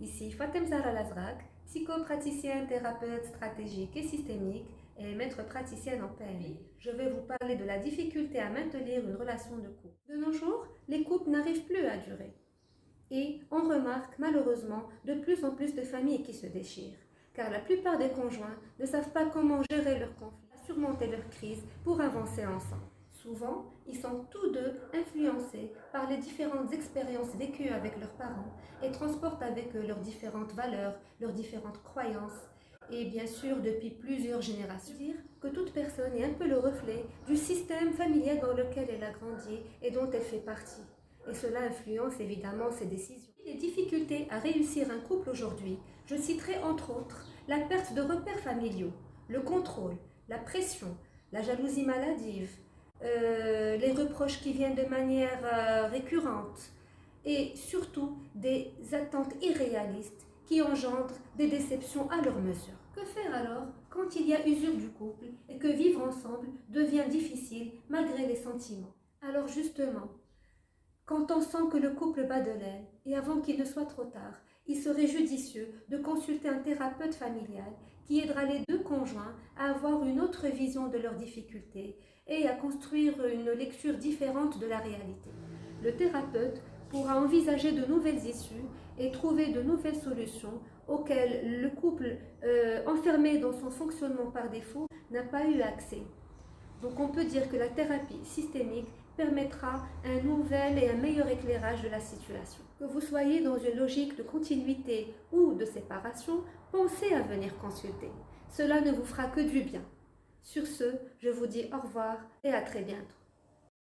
Ici Fatem Zahra Lazrak, psychopraticienne, thérapeute stratégique et systémique et maître praticienne en PNL. Je vais vous parler de la difficulté à maintenir une relation de couple. De nos jours, les couples n'arrivent plus à durer. Et on remarque malheureusement de plus en plus de familles qui se déchirent, car la plupart des conjoints ne savent pas comment gérer leurs conflits, surmonter leurs crises pour avancer ensemble. Souvent, ils sont tous deux influencés par les différentes expériences vécues avec leurs parents et transportent avec eux leurs différentes valeurs, leurs différentes croyances, et bien sûr depuis plusieurs générations. Dire que toute personne est un peu le reflet du système familial dans lequel elle a grandi et dont elle fait partie. Et cela influence évidemment ses décisions. Les difficultés à réussir un couple aujourd'hui, je citerai entre autres la perte de repères familiaux, le contrôle, la pression, la jalousie maladive, les reproches qui viennent de manière récurrente et surtout des attentes irréalistes qui engendrent des déceptions à leur mesure. Que faire alors quand il y a usure du couple et que vivre ensemble devient difficile malgré les sentiments? Alors justement, quand on sent que le couple bat de l'aile et avant qu'il ne soit trop tard, il serait judicieux de consulter un thérapeute familial qui aidera les deux conjoints à avoir une autre vision de leurs difficultés et à construire une lecture différente de la réalité. Le thérapeute pourra envisager de nouvelles issues et trouver de nouvelles solutions auxquelles le couple enfermé dans son fonctionnement par défaut n'a pas eu accès. Donc on peut dire que la thérapie systémique permettra un nouvel et un meilleur éclairage de la situation. Que vous soyez dans une logique de continuité ou de séparation, pensez à venir consulter. Cela ne vous fera que du bien. Sur ce, je vous dis au revoir et à très bientôt.